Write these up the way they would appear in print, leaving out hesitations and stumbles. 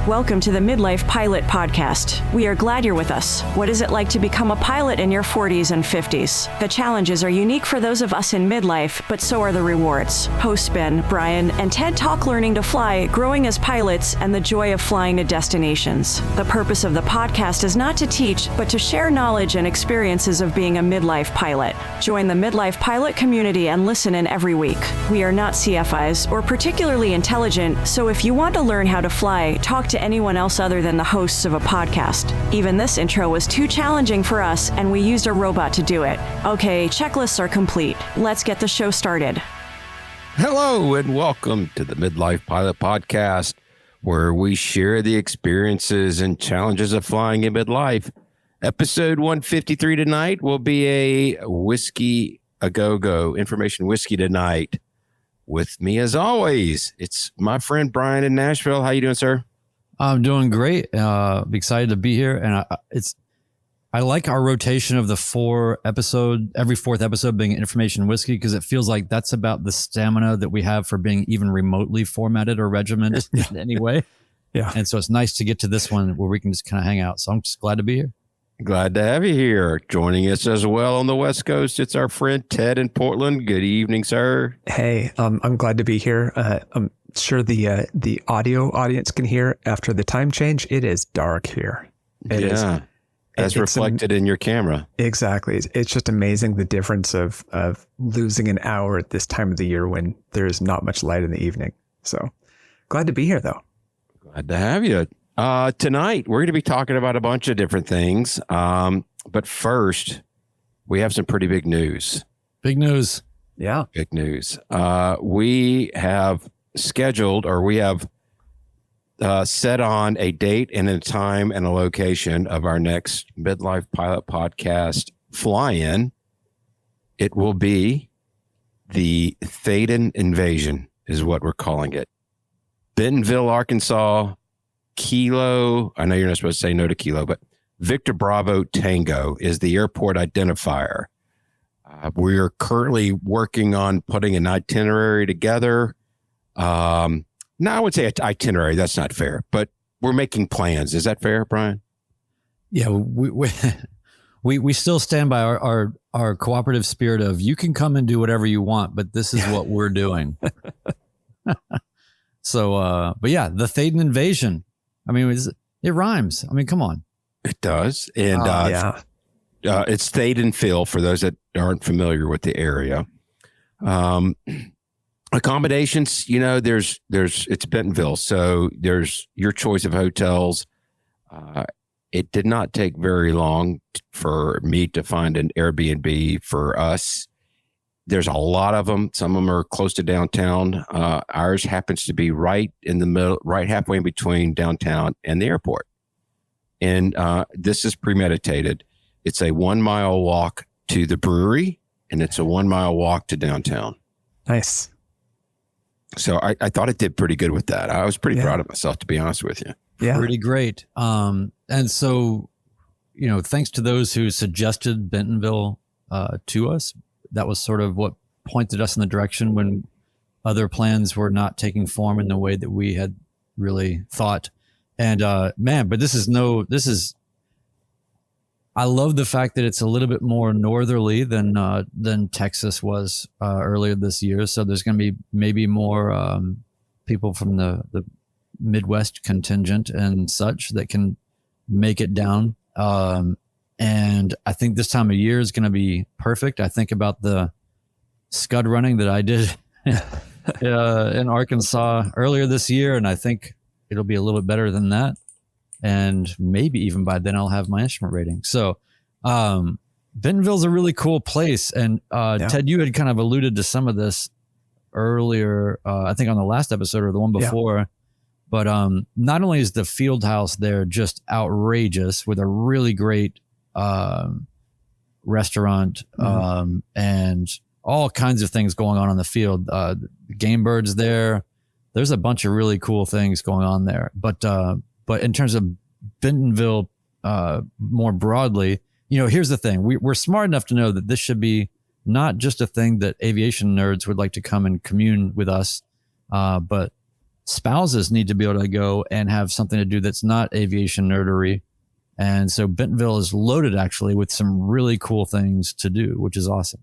Welcome to the Midlife Pilot Podcast. We are glad you're with us. What is it like to become a pilot in your 40s and 50s? The challenges are unique for those of us in midlife, but so are the rewards. Hosts Ben, Brian, and Ted talk learning to fly, growing as pilots, and the joy of flying to destinations. The purpose of the podcast is not to teach, but to share knowledge and experiences of being a midlife pilot. Join the Midlife Pilot community and listen in every week. We are not CFIs or particularly intelligent, so if you want to learn how to fly, talk to anyone else other than the hosts of a podcast. Even this intro was too challenging for us, and we used a robot to do it. Okay, checklists are complete. Let's get the show started. Hello, and welcome to the Midlife Pilot Podcast, where we share the experiences and challenges of flying in midlife. Episode 153 tonight will be a whiskey a go-go, information whiskey tonight. With me, as always, it's my friend Brian in Nashville. How you doing, sir? I'm doing great. Excited to be here, and I like our rotation of the every fourth episode being information whiskey, because it feels like that's about the stamina that we have for being even remotely formatted or regimented in any way. Yeah, and so it's nice to get to this one where we can just kind of hang out. So I'm just glad to be here. Glad to have you here. Joining us as well on the West Coast, it's our friend Ted in Portland. Good evening, sir. Hey, I'm glad to be here. I'm sure the audio audience can hear after the time change. It is dark here. It is, as reflected in your camera. Exactly. It's just amazing the difference of losing an hour at this time of the year when there's not much light in the evening. So glad to be here, though. Glad to have you. Tonight, we're going to be talking about a bunch of different things. But first, we have some pretty big news. Big news. Yeah. Big news. We have scheduled, or we have set on a date and a time and a location of our next Midlife Pilot Podcast fly-in. It will be the Thaden Invasion is what we're calling it. Bentonville, Arkansas. Kilo, I know you're not supposed to say no to Kilo, but Victor Bravo Tango is the airport identifier. We're currently working on putting an itinerary together. No, I would say itinerary. That's not fair, but we're making plans. Is that fair, Brian? Yeah, we still stand by our cooperative spirit of you can come and do whatever you want, but this is what we're doing. So, but yeah, the Thaden Invasion. I mean, it rhymes. I mean, come on. It does. And it's Thadenville for those that aren't familiar with the area. Accommodations, it's Bentonville. So there's your choice of hotels. It did not take very long for me to find an Airbnb for us. There's a lot of them. Some of them are close to downtown. Ours happens to be right in the middle, right halfway in between downtown and the airport. And this is premeditated. It's a 1 mile walk to the brewery, and it's a 1 mile walk to downtown. Nice. So I thought it did pretty good with that. I was pretty proud of myself, to be honest with you. Yeah. Pretty great. And so, thanks to those who suggested Bentonville to us. That was sort of what pointed us in the direction when other plans were not taking form in the way that we had really thought. And but I love the fact that it's a little bit more northerly than Texas was earlier this year. So there's going to be maybe more people from the Midwest contingent and such that can make it down. And I think this time of year is going to be perfect. I think about the scud running that I did in Arkansas earlier this year, and I think it'll be a little bit better than that. And maybe even by then I'll have my instrument rating. So Bentonville's a really cool place. And Ted, you had kind of alluded to some of this earlier, I think on the last episode or the one before. Yeah. But not only is the field house there just outrageous with a really great restaurant and all kinds of things going on the field. Game birds there. There's a bunch of really cool things going on there. But in terms of Bentonville more broadly, here's the thing. We're smart enough to know that this should be not just a thing that aviation nerds would like to come and commune with us, but spouses need to be able to go and have something to do that's not aviation nerdery. And so Bentonville is loaded actually with some really cool things to do, which is awesome.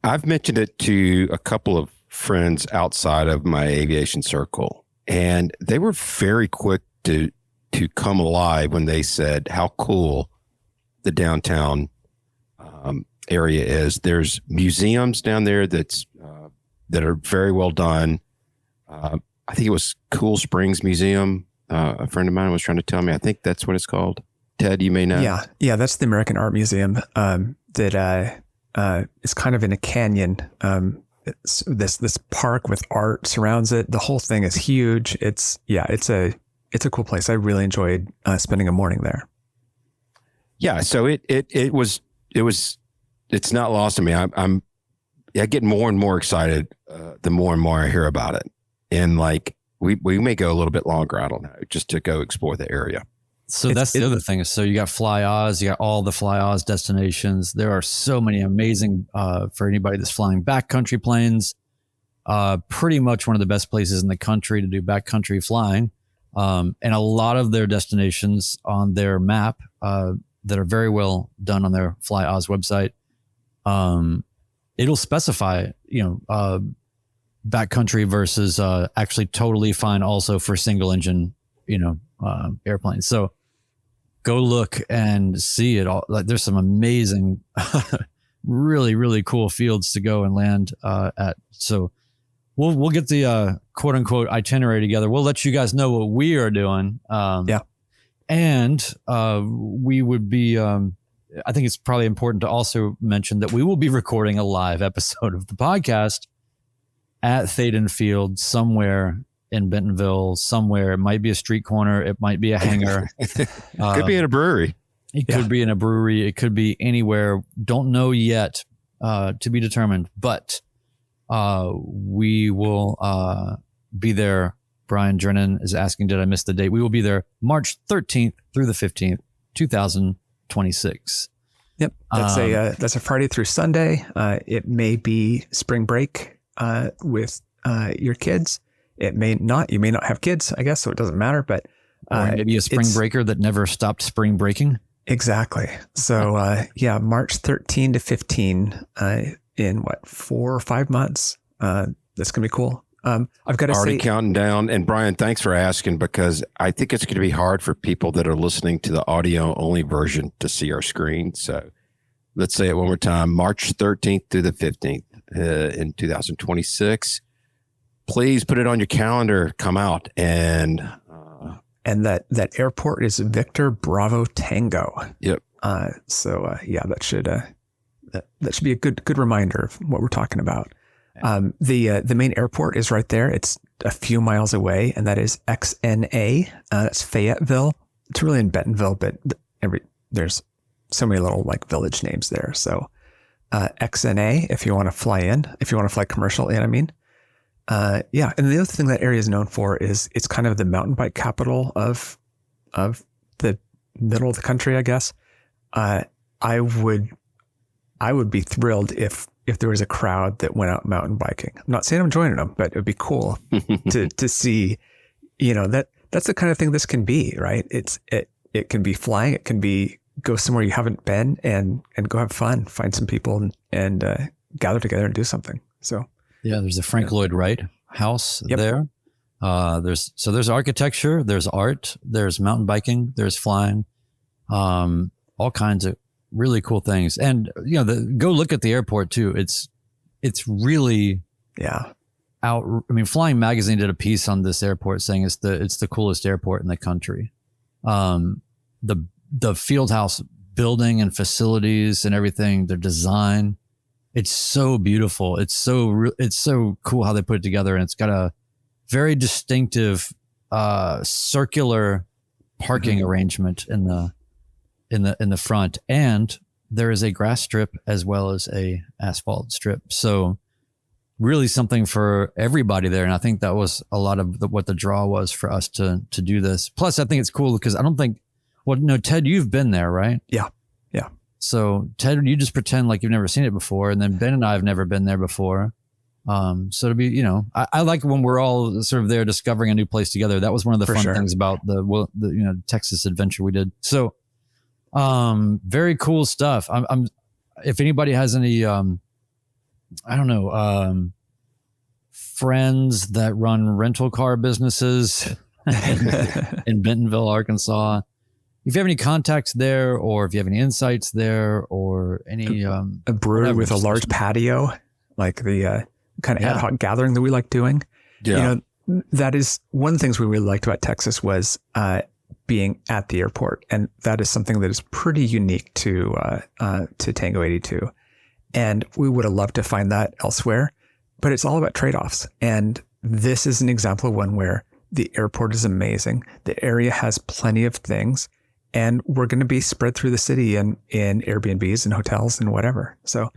I've mentioned it to a couple of friends outside of my aviation circle, and they were very quick to come alive when they said how cool the downtown area is. There's museums down there that are very well done. I think it was Cool Springs Museum. A friend of mine was trying to tell me. I think that's what it's called. Ted, you may know. Yeah, that's the American Art Museum that is kind of in a canyon. It's this park with art surrounds it. The whole thing is huge. It's a cool place. I really enjoyed spending a morning there. Yeah, so it's not lost on me. I get more and more excited the more and more I hear about it, and like we may go a little bit longer. I don't know, just to go explore the area. So that's the other thing. So you got Fly Oz, you got all the Fly Oz destinations. There are so many amazing, for anybody that's flying backcountry planes, pretty much one of the best places in the country to do backcountry flying. And a lot of their destinations on their map, that are very well done on their Fly Oz website. It'll specify, backcountry versus, actually totally fine also for single engine, airplanes. So go look and see it all. Like there's some amazing, really, really cool fields to go and land at. So we'll get the quote unquote itinerary together. We'll let you guys know what we are doing. And we would be, I think it's probably important to also mention that we will be recording a live episode of the podcast at Thaden Field somewhere in Bentonville, somewhere. It might be a street corner. It might be a hangar. Could be in a brewery. It could be in a brewery. It could be anywhere. Don't know yet, to be determined. But we will be there. Brian Drennan is asking, did I miss the date? We will be there March 13th through the 15th, 2026. Yep. That's a Friday through Sunday. It may be spring break with your kids. It may not. You may not have kids, I guess, so it doesn't matter. But or maybe a spring breaker that never stopped spring breaking. Exactly. So March 13 to 15 in 4 or 5 months. That's gonna be cool. I've got to already counting down. And Brian, thanks for asking, because I think it's going to be hard for people that are listening to the audio only version to see our screen. So let's say it one more time: March 13th through the 15th in 2026. Please put it on your calendar. Come out and that airport is Victor Bravo Tango. Yep. That should be a good reminder of what we're talking about. The main airport is right there. It's a few miles away, and that is XNA. That's Fayetteville. It's really in Bentonville, but there's so many little like village names there. So XNA, if you want to fly in, if you want to fly commercial in, I mean. And the other thing that area is known for is it's kind of the mountain bike capital of the middle of the country, I guess. I would be thrilled if there was a crowd that went out mountain biking. I'm not saying I'm joining them, but it would be cool to see, that's the kind of thing this can be, right? It can be flying. It can be go somewhere you haven't been and go have fun, find some people and gather together and do something. So yeah, there's a Frank Lloyd Wright house there. There's architecture, there's art, there's mountain biking, there's flying, all kinds of really cool things. And go look at the airport too. It's really out. I mean, Flying Magazine did a piece on this airport saying it's the coolest airport in the country. The field house building and facilities and everything, their design, it's so beautiful. It's so cool how they put it together, and it's got a very distinctive circular parking arrangement in the front, and there is a grass strip as well as a asphalt strip. So really something for everybody there. And I think that was a lot of what the draw was for us to do this. Plus I think it's cool because Ted, you've been there, right? Yeah. So Ted, you just pretend like you've never seen it before. And then Ben and I have never been there before. So to be, you know, I like when we're all sort of there discovering a new place together. That was one of the fun things about the you know, Texas adventure we did. So, very cool stuff. I'm if anybody has any, I don't know, friends that run rental car businesses in Bentonville, Arkansas, if you have any contacts there, or if you have any insights there, or any a brewery with a large patio, like the kind of ad hoc gathering that we like doing. Yeah. You know, that is one of the things we really liked about Texas was being at the airport. And that is something that is pretty unique to Tango 82. And we would have loved to find that elsewhere, but it's all about trade-offs. And this is an example of one where the airport is amazing. The area has plenty of things, and we're going to be spread through the city in Airbnbs and hotels and whatever. So,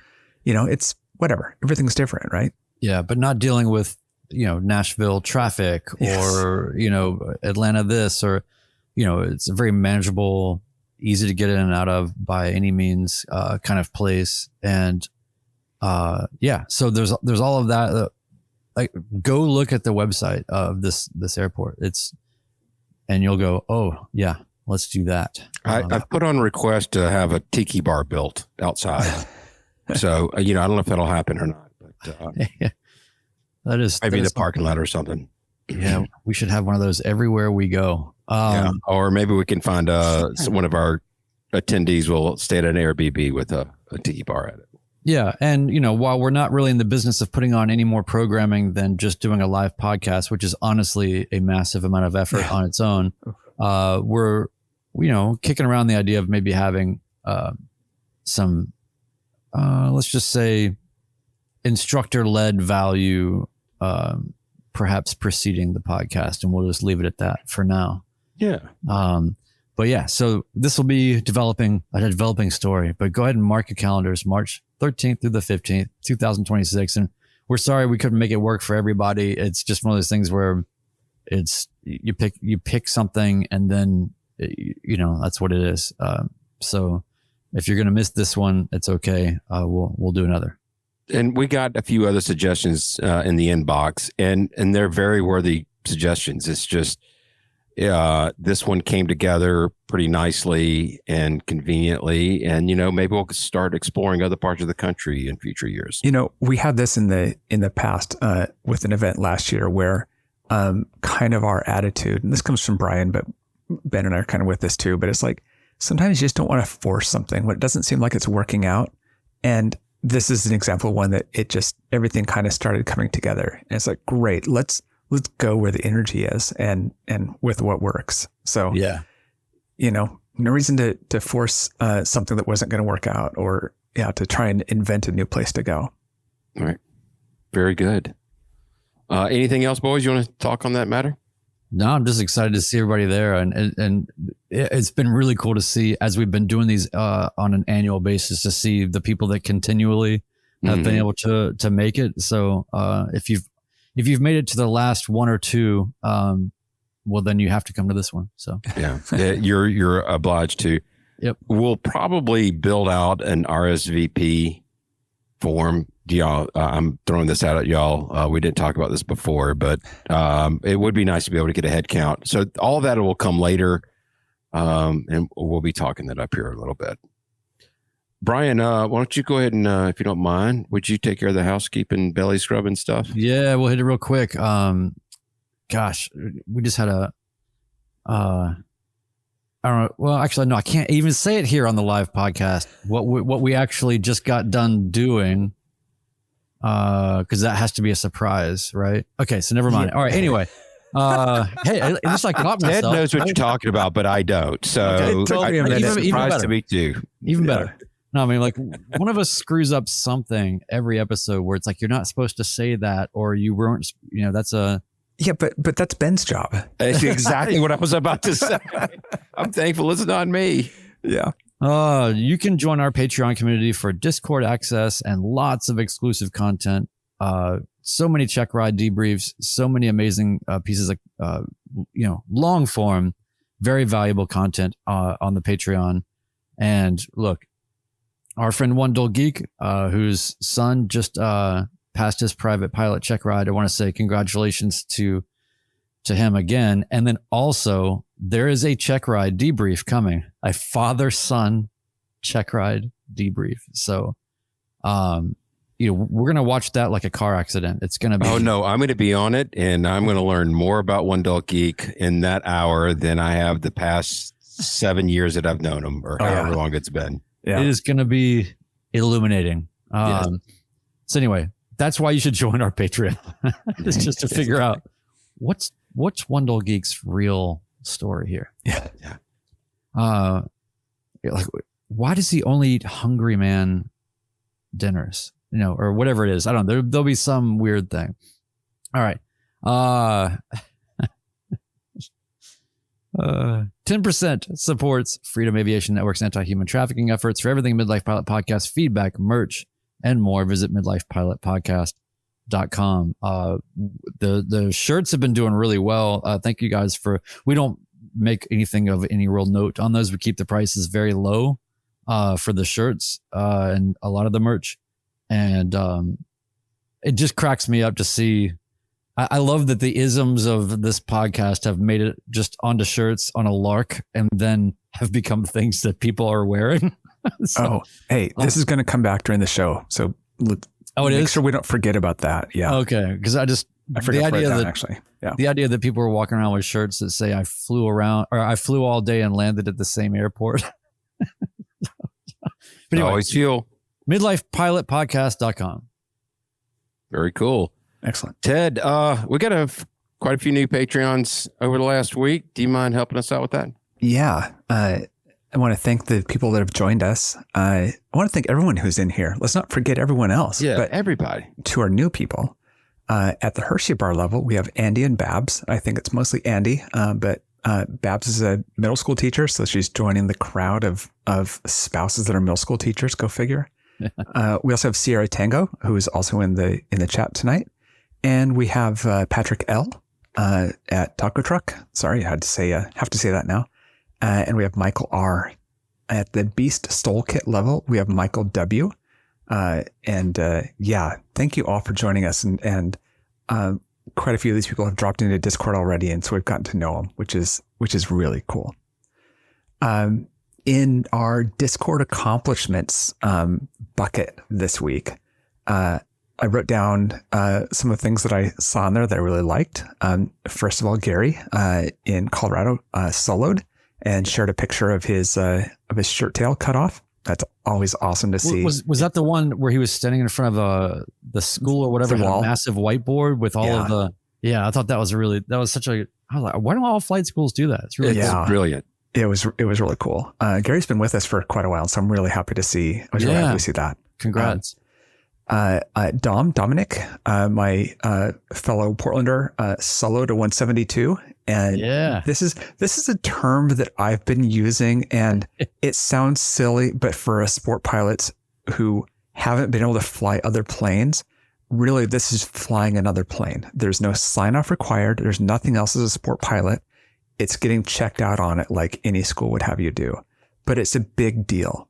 you know, it's whatever. Everything's different, right? Yeah, but not dealing with, you know, Nashville traffic or, you know, Atlanta this, or, you know, it's a very manageable, easy to get in and out of by any means kind of place. And so there's all of that. Like, go look at the website of this airport. And you'll go, oh yeah, let's do that. I've put on request to have a tiki bar built outside. So, you know, I don't know if that'll happen or not. That is maybe the parking lot or something. Yeah, we should have one of those everywhere we go. Or maybe we can find one of our attendees will stay at an Airbnb with a tiki bar at it. Yeah, and you know, while we're not really in the business of putting on any more programming than just doing a live podcast, which is honestly a massive amount of effort on its own, we're, you know, kicking around the idea of maybe having some, let's just say, instructor-led value, perhaps preceding the podcast, and we'll just leave it at that for now. Yeah. But yeah, so this will be a developing story, but go ahead and mark your calendars, March 13th through the 15th, 2026. And we're sorry we couldn't make it work for everybody. It's just one of those things where it's, you pick something and then, you know, that's what it is. So if you're going to miss this one, it's okay. We'll do another. And we got a few other suggestions in the inbox, and they're very worthy suggestions. It's just this one came together pretty nicely and conveniently, and you know, maybe we'll start exploring other parts of the country in future years. You know, we had this in the past with an event last year where kind of our attitude, and this comes from Brian, but Ben and I are kind of with this too. But it's like sometimes you just don't want to force something when it doesn't seem like it's working out, and this is an example of one that it just, everything kind of started coming together. And it's like, great, let's go where the energy is and with what works. So, yeah, you know, no reason to force something that wasn't going to work out, or to try and invent a new place to go. All right. Very good. Anything else, boys? You want to talk on that matter? No, I'm just excited to see everybody there. And it's been really cool to see, as we've been doing these on an annual basis, to see the people that continually have been able to make it. So if you've made it to the last one or two, well, then you have to come to this one. So yeah, you're obliged to. Yep. We'll probably build out an RSVP form. Y'all, I'm throwing this out at y'all. We didn't talk about this before, but it would be nice to be able to get a head count. So all that will come later, and we'll be talking that up here a little bit. Brian, why don't you go ahead and, if you don't mind, would you take care of the housekeeping, belly scrubbing stuff? Yeah, we'll hit it real quick. Gosh, we just had I don't know. Well, actually, no, I can't even say it here on the live podcast. What we actually just got done doing. Because that has to be a surprise, right? Okay, so never mind. Yeah. All right. Anyway, hey, at least I caught myself. Ted knows what you're talking about, but I don't. So even surprised to me too. Even better. No, I mean, like, one of us screws up something every episode where it's like, you're not supposed to say that, or you weren't. You know, that's a. Yeah, but that's Ben's job. That's exactly what I was about to say. I'm thankful it's not me. Yeah. You can join our Patreon community for Discord access and lots of exclusive content. So many check ride debriefs, so many amazing pieces of, long form, very valuable content on the Patreon. And look, our friend One Dull Geek, whose son just passed his private pilot check ride. I want to say congratulations to him again. And then also there is a check ride debrief coming, a father-son check ride debrief. So, we're going to watch that like a car accident. It's going to be. Oh, no, I'm going to be on it, and I'm going to learn more about One Adult Geek in that hour than I have the past 7 years that I've known him, or however long it's been. Yeah. It is going to be illuminating. Yes. So anyway, that's why you should join our Patreon. It's just to figure out what's One Adult Geek's real story here. Yeah. Like, why does he only eat Hungry Man dinners? Or whatever it is. I don't know. There'll be some weird thing. All right. 10% supports Freedom Aviation Network's anti-human trafficking efforts. For everything Midlife Pilot Podcast, feedback, merch, and more, visit midlifepilotpodcast.com. The shirts have been doing really well. Thank you guys we don't make anything of any real note on those. We keep the prices very low for the shirts and a lot of the merch. And it just cracks me up to see. I love that the isms of this podcast have made it just onto shirts on a lark and then have become things that people are wearing. This is going to come back during the show. So make sure we don't forget about that. Yeah. Okay. Because I forgot the idea that actually, the idea that people are walking around with shirts that say I flew all day and landed at the same airport. But anyway, always fuel. midlifepilotpodcast.com. Very cool. Excellent. Ted, we got quite a few new Patreons over the last week. Do you mind helping us out with that? Yeah. I want to thank the people that have joined us. I want to thank everyone who's in here. Let's not forget everyone else. Yeah, but everybody. To our new people, at the Hershey Bar level, we have Andy and Babs. I think it's mostly Andy, but Babs is a middle school teacher, so she's joining the crowd of spouses that are middle school teachers. Go figure. We also have Sierra Tango, who is also in the chat tonight. And we have Patrick L at Taco Truck. Sorry, I had to have to say that now. And we have Michael R. At the Beast Stole Kit level, we have Michael W. Thank you all for joining us. And quite a few of these people have dropped into Discord already, and so we've gotten to know them, which is really cool. In our Discord accomplishments bucket this week, I wrote down some of the things that I saw in there that I really liked. First of all, Gary in Colorado soloed and shared a picture of his shirt tail cut off. That's always awesome to see. Was that the one where he was standing in front of the school or whatever, had a massive whiteboard with all of the? Yeah, I thought that was such a. I was like, why don't all flight schools do that? It's really brilliant. It was really cool. Gary's been with us for quite a while, so I'm really happy to see. I was really happy to see that. Congrats. Dominic, my fellow Portlander, soloed a 172, and this is a term that I've been using, and it sounds silly, but for sport pilots who haven't been able to fly other planes, really this is flying another plane. There's no sign off required. There's nothing else as a sport pilot. It's getting checked out on it like any school would have you do, but it's a big deal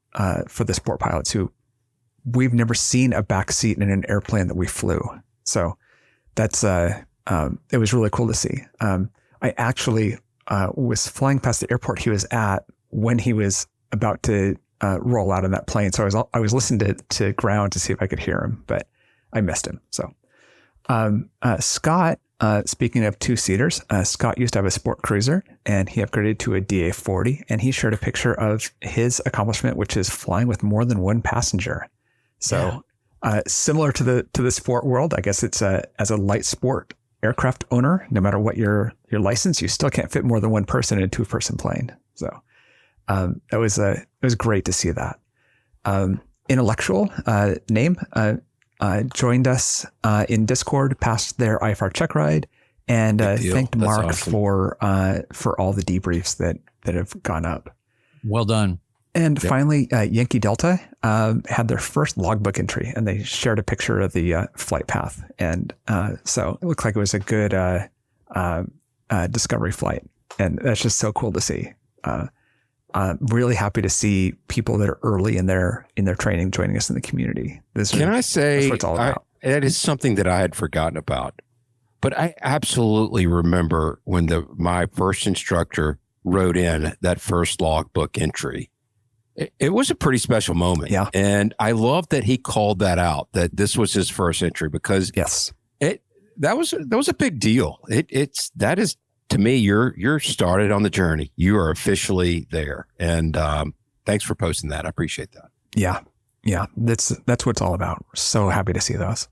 for the sport pilots who. We've never seen a back seat in an airplane that we flew. So that's, it was really cool to see. I actually was flying past the airport he was at when he was about to roll out of that plane. So I was listening to ground to see if I could hear him, but I missed him. So Scott, speaking of two-seaters, Scott used to have a sport cruiser and he upgraded to a DA-40, and he shared a picture of his accomplishment, which is flying with more than one passenger. So similar to the sport world, I guess it's as a light sport aircraft owner, no matter what your license, you still can't fit more than one person in a 2-person plane. So it was great to see that. Intellectual name joined us in Discord, passed their IFR check ride, and thanked Mark awesome. for all the debriefs that have gone up. Well done. And finally, Yankee Delta had their first logbook entry, and they shared a picture of the flight path. And so it looked like it was a good discovery flight. And that's just so cool to see. I'm really happy to see people that are early in their training joining us in the community. Can I say, that's what it's all about. that is something that I had forgotten about. But I absolutely remember when my first instructor wrote in that first logbook entry. It was a pretty special moment. Yeah. And I love that he called that out, that this was his first entry, because Yes. that was a big deal. That is, to me, you're started on the journey. You are officially there. And thanks for posting that. I appreciate that. Yeah. Yeah. That's what it's all about. We're so happy to see those.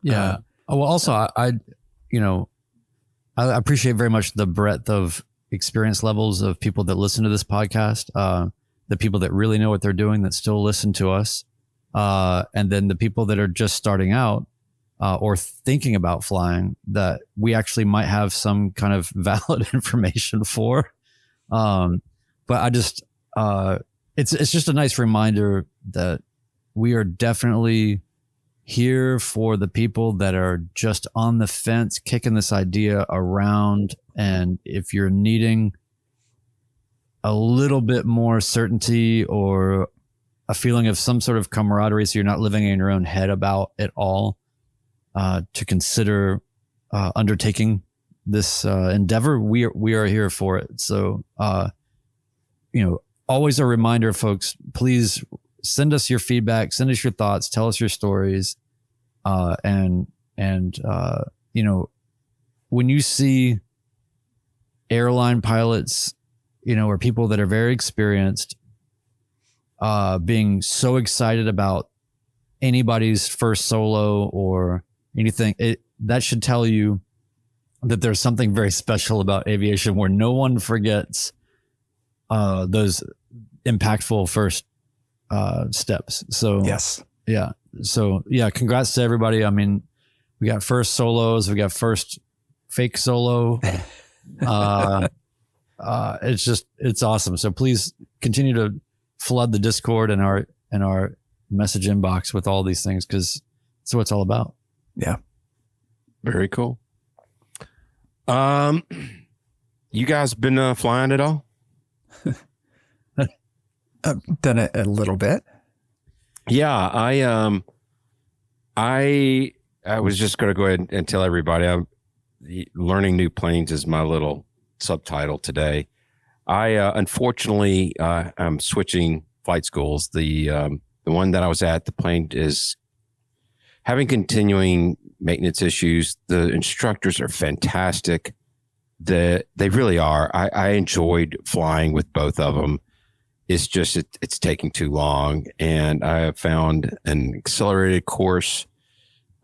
Yeah. Well, also, I appreciate very much the breadth of experience levels of people that listen to this podcast, the people that really know what they're doing that still listen to us, and then the people that are just starting out or thinking about flying that we actually might have some kind of valid information for. But I just, it's just a nice reminder that we are definitely here for the people that are just on the fence, kicking this idea around. And if you're needing a little bit more certainty or a feeling of some sort of camaraderie, so you're not living in your own head about it all, to consider undertaking this endeavor, we are here for it. So, always a reminder, folks, please send us your feedback, send us your thoughts, tell us your stories. And when you see airline pilots, or people that are very experienced, being so excited about anybody's first solo or anything, that should tell you that there's something very special about aviation, where no one forgets those impactful first steps. So Yes. yeah. So yeah, congrats to everybody. I mean, we got first solos, we got first fake solo. It's awesome. So please continue to flood the Discord and our message inbox with all these things, because that's what it's all about. Yeah. Very cool. You guys been flying at all? I've done it a little bit. Yeah, I was just going to go ahead and tell everybody, I'm learning new planes is my little subtitle today. I unfortunately I'm switching flight schools. The one that I was at, the plane is having continuing maintenance issues. The instructors are fantastic. They really are. I enjoyed flying with both of them. It's just, it's taking too long. And I have found an accelerated course,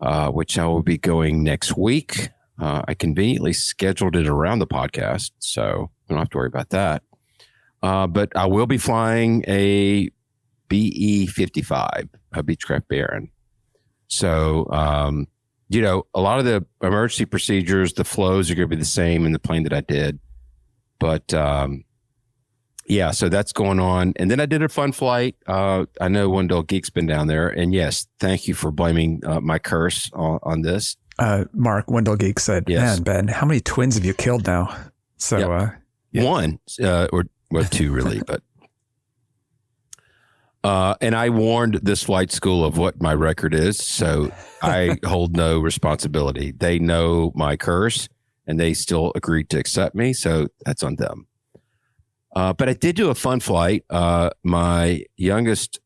which I will be going next week. I conveniently scheduled it around the podcast, so I don't have to worry about that. But I will be flying a BE-55, a Beechcraft Baron. So, a lot of the emergency procedures, the flows are going to be the same in the plane that I did. But, yeah, so that's going on. And then I did a fun flight. I know Wendell Geek's been down there. And yes, thank you for blaming my curse on this. Mark, Wendell Geek said, Yes. Man, Ben, how many twins have you killed now? So, yeah. One, or two really, but. And I warned this flight school of what my record is. So I hold no responsibility. They know my curse and they still agreed to accept me. So that's on them. But I did do a fun flight. My youngest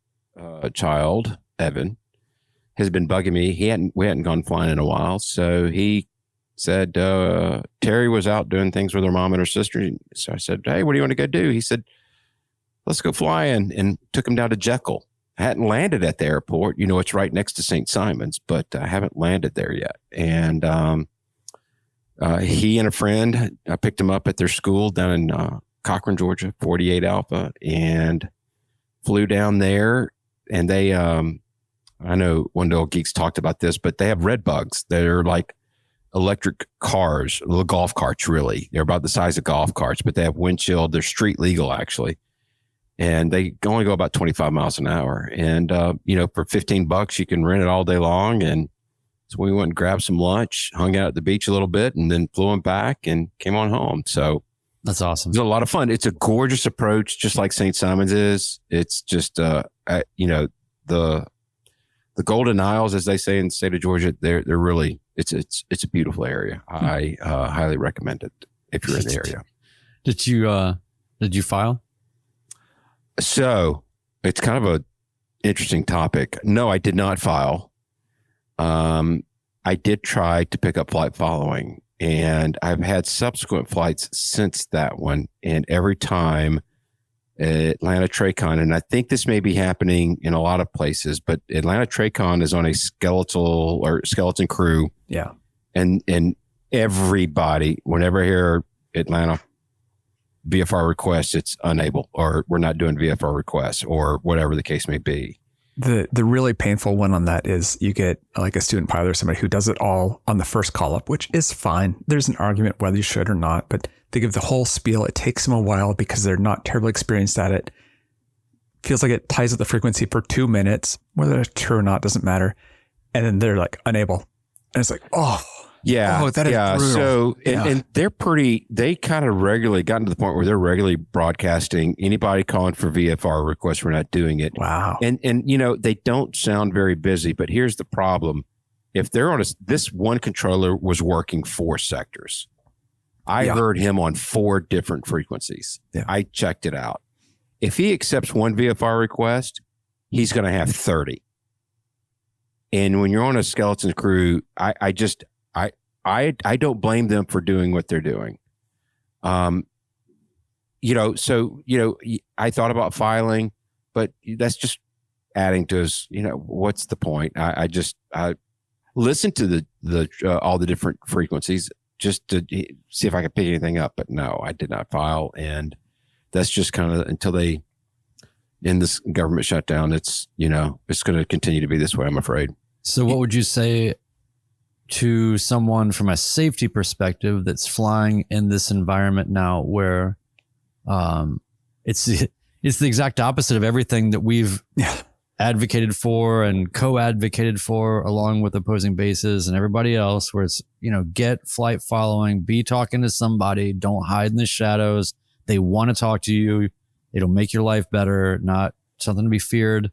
child, Evan, has been bugging me. We hadn't gone flying in a while. So he said, Terry was out doing things with her mom and her sister. So I said, hey, what do you want to go do? He said, let's go flying, and took him down to Jekyll. I hadn't landed at the airport. It's right next to St. Simon's, but I haven't landed there yet. And he and a friend, I picked him up at their school down in Cochran, Georgia, 48 Alpha, and flew down there. And they, I know Wendell Geeks talked about this, but they have red bugs. They're like electric cars, little golf carts, really. They're about the size of golf carts, but they have windshield. They're street legal, actually. And they only go about 25 miles an hour. And, for $15, you can rent it all day long. And so we went and grabbed some lunch, hung out at the beach a little bit, and then flew them back and came on home. So that's awesome. It's a lot of fun. It's a gorgeous approach, just like St. Simon's is. It's just, the the Golden Isles, as they say in the state of Georgia, they're really, it's a beautiful area. I highly recommend it if you're in the area. Did you file? So it's kind of a interesting topic. No, I did not file. I did try to pick up flight following, and I've had subsequent flights since that one. And every time Atlanta Tracon, and I think this may be happening in a lot of places, but Atlanta Tracon is on a skeleton crew. Yeah. And everybody, whenever I hear Atlanta VFR requests, it's unable, or we're not doing VFR requests, or whatever the case may be. The really painful one on that is you get like a student pilot or somebody who does it all on the first call up, which is fine. There's an argument whether you should or not, but they give the whole spiel. It takes them a while because they're not terribly experienced at it. Feels like it ties up the frequency for 2 minutes, whether it's true or not, doesn't matter. And then they're like unable. And it's like, that is brutal. So, and they kind of regularly gotten to the point where they're regularly broadcasting anybody calling for VFR requests. We're not doing it. Wow. And they don't sound very busy, but here's the problem. If they're on this one controller was working 4 sectors. I heard him on 4 different frequencies. Yeah. I checked it out. If he accepts one VFR request, he's going to have 30. And when you're on a skeleton crew, I don't blame them for doing what they're doing. I thought about filing, but that's just adding to his, what's the point? I listened to the all the different frequencies just to see if I could pick anything up, but no, I did not file. And that's just kind of until they, in this government shutdown, it's going to continue to be this way, I'm afraid. So what would you say to someone from a safety perspective that's flying in this environment now where it's the exact opposite of everything that we've advocated for and co-advocated for along with opposing bases and everybody else, where it's, get flight following, be talking to somebody, don't hide in the shadows. They want to talk to you. It'll make your life better, not something to be feared.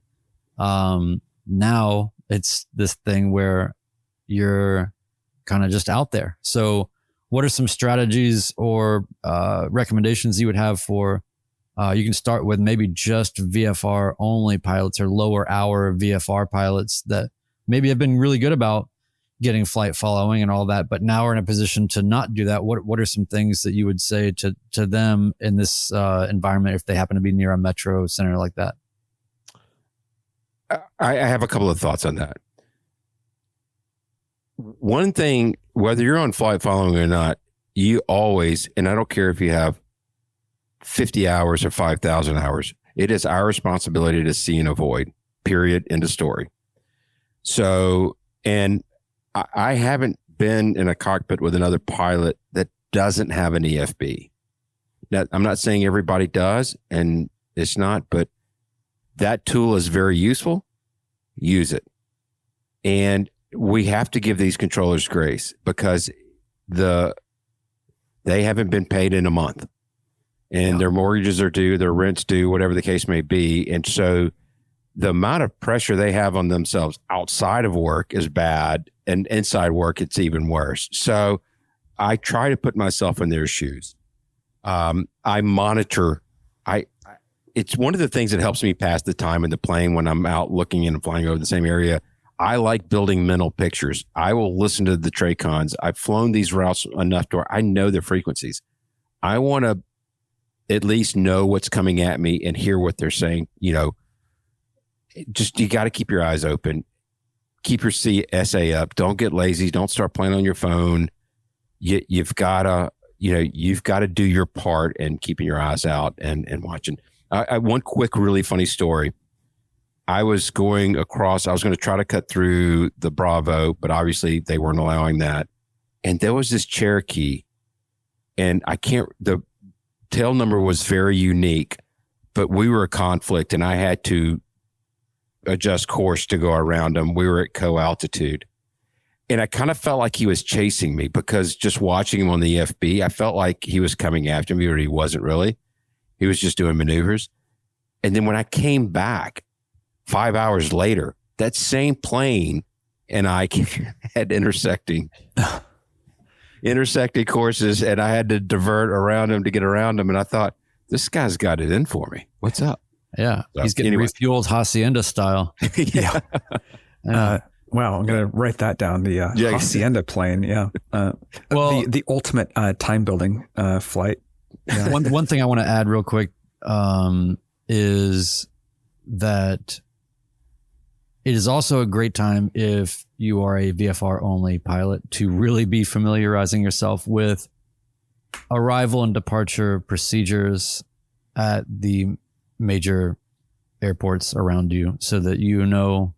Now it's this thing where you're kind of just out there. So what are some strategies or recommendations you would have for, you can start with maybe just VFR only pilots or lower hour VFR pilots that maybe have been really good about getting flight following and all that, but now are in a position to not do that. What are some things that you would say to them in this environment if they happen to be near a metro center like that? I have a couple of thoughts on that. One thing, whether you're on flight following or not, you always, and I don't care if you have 50 hours or 5,000 hours, it is our responsibility to see and avoid, period, end of story. So, and I haven't been in a cockpit with another pilot that doesn't have an EFB. Now, I'm not saying everybody does, and it's not, but that tool is very useful. Use it. And we have to give these controllers grace because they haven't been paid in a month, and their mortgages are due, their rent's due, whatever the case may be. And so the amount of pressure they have on themselves outside of work is bad, and inside work, it's even worse. So I try to put myself in their shoes. I monitor. It's one of the things that helps me pass the time in the plane when I'm out looking and flying over the same area. I like building mental pictures. I will listen to the Tracons. I've flown these routes enough to where I know their frequencies. I want to at least know what's coming at me and hear what they're saying. Just, you got to keep your eyes open. Keep your SA up. Don't get lazy. Don't start playing on your phone. You've got to do your part and keeping your eyes out and watching. One quick, really funny story. I was going to try to cut through the Bravo, but obviously they weren't allowing that. And there was this Cherokee, and the tail number was very unique, but we were a conflict and I had to adjust course to go around him. We were at co-altitude. And I kind of felt like he was chasing me because just watching him on the FB, I felt like he was coming after me, but he wasn't really. He was just doing maneuvers. And then when I came back 5 hours later, that same plane and I had intersecting courses, and I had to divert around him to get around him. And I thought, this guy's got it in for me. What's up? Yeah. So, he's getting refueled Hacienda style. Yeah. Wow. I'm going to write that down. The Hacienda plane. Yeah. Well, the ultimate time building flight. Yeah. One thing I want to add real quick is that it is also a great time if you are a VFR only pilot to really be familiarizing yourself with arrival and departure procedures at the major airports around you, so that you know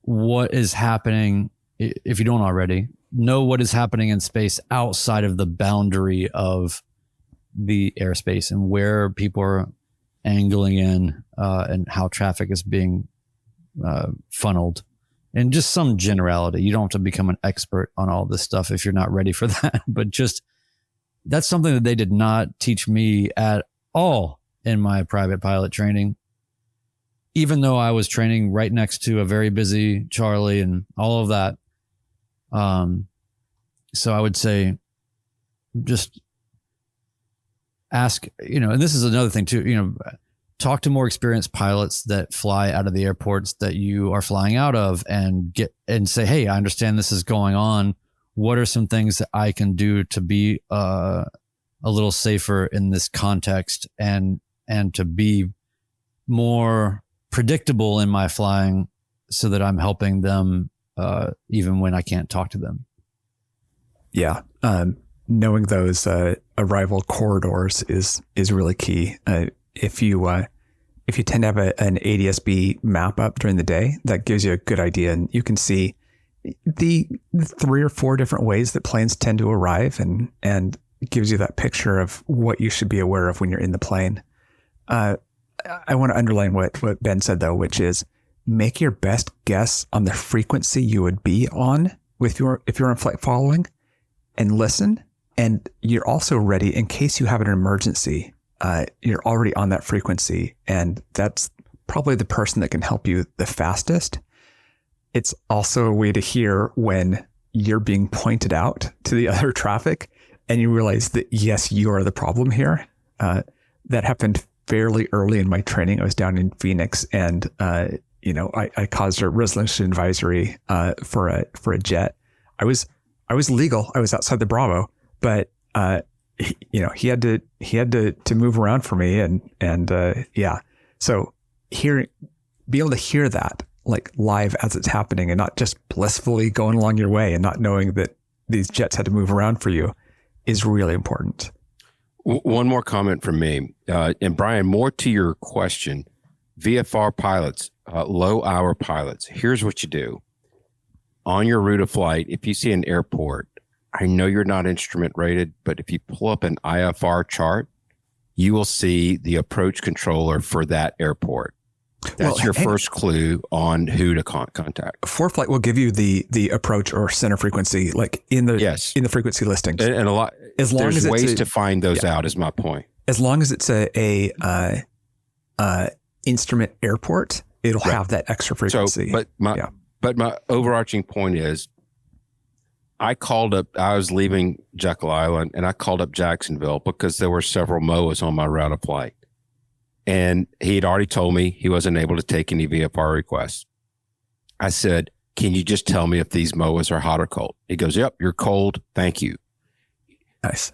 what is happening. If you don't already know what is happening in space outside of the boundary of the airspace, and where people are angling in, and how traffic is being funneled, and just some generality. You don't have to become an expert on all this stuff if you're not ready for that, but just that's something that they did not teach me at all in my private pilot training, even though I was training right next to a very busy Charlie and all of that. So I would say just ask, and this is another thing too, talk to more experienced pilots that fly out of the airports that you are flying out of, and say, hey, I understand this is going on. What are some things that I can do to be a little safer in this context, and to be more predictable in my flying, so that I'm helping them even when I can't talk to them. Yeah. Knowing those arrival corridors is really key. If you tend to have an ADS-B map up during the day, that gives you a good idea, and you can see the 3 or 4 different ways that planes tend to arrive, and gives you that picture of what you should be aware of when you're in the plane. I want to underline what Ben said though, which is make your best guess on the frequency you would be on if you're on flight following, and listen. And you're also ready in case you have an emergency. You're already on that frequency, and that's probably the person that can help you the fastest. It's also a way to hear when you're being pointed out to the other traffic, and you realize that, yes, you are the problem here. That happened fairly early in my training. I was down in Phoenix, and I caused a resolution advisory for a jet. I was legal. I was outside the Bravo, but he had to move around for me, and so be able to hear that like live as it's happening, and not just blissfully going along your way and not knowing that these jets had to move around for you, is really important. One more comment from me, and Brian, more to your question, VFR pilots, low hour pilots, here's what you do. On your route of flight, if you see an airport, I know you're not instrument rated, but if you pull up an IFR chart, you will see the approach controller for that airport. That's your first clue on who to contact. ForeFlight will give you the approach or center frequency, like in the frequency listings. And a lot, there's ways to find those out, is my point. As long as it's a instrument airport, it'll have that extra frequency. So, but my overarching point is, I was leaving Jekyll Island, and I called up Jacksonville because there were several MOAs on my route of flight. And he had already told me he wasn't able to take any VFR requests. I said, can you just tell me if these MOAs are hot or cold? He goes, yep, you're cold. Thank you. Nice.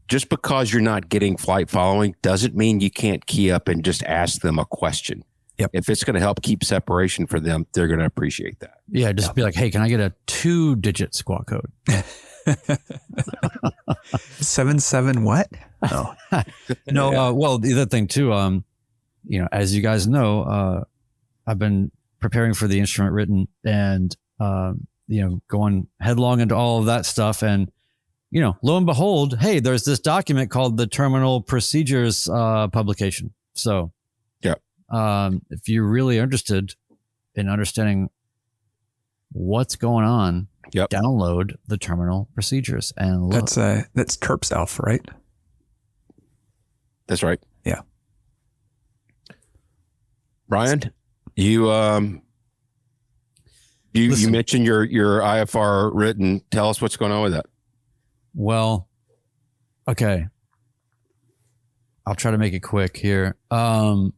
Just because you're not getting flight following doesn't mean you can't key up and just ask them a question. Yep. If it's going to help keep separation for them, they're going to appreciate that. Yeah, just be like, hey, can I get a 2-digit squawk code? 77 what? Oh. No. Well, the other thing too, as you guys know, I've been preparing for the instrument written, and going headlong into all of that stuff, and lo and behold, hey, there's this document called the Terminal Procedures publication. So, if you're really interested in understanding what's going on, download the Terminal Procedures and look. That's Terps Alpha, right? That's right. Yeah. Brian, you You mentioned your IFR written. Tell us what's going on with that. Well, okay. I'll try to make it quick here. I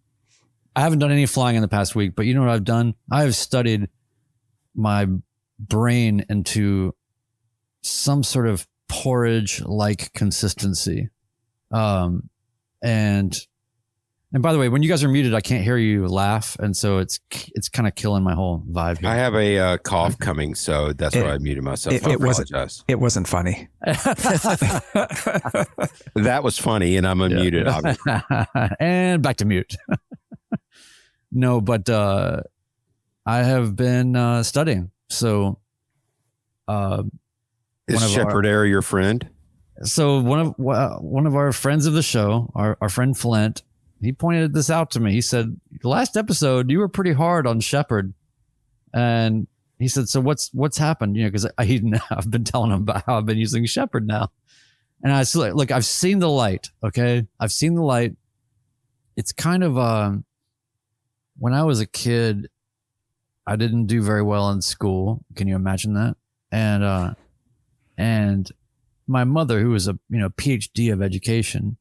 haven't done any flying in the past week, but you know what I've done? I have studied my brain into some sort of porridge-like consistency. And by the way, when you guys are muted, I can't hear you laugh, and so it's kind of killing my whole vibe here. I have a cough coming, so that's why I muted myself. I apologize. It wasn't funny. That was funny, and I'm unmuted. Obviously. And back to mute. No, but I have been studying. So, is Sheppard Air your friend? So one of our friends of the show, our friend Flint, he pointed this out to me. He said, last episode, you were pretty hard on Sheppard. And he said, so what's happened? You know, because I've been telling him about how I've been using Sheppard now. And I said, look, I've seen the light. Okay. I've seen the light. It's kind of, when I was a kid, I didn't do very well in school. Can you imagine that? And my mother, who was a PhD of education,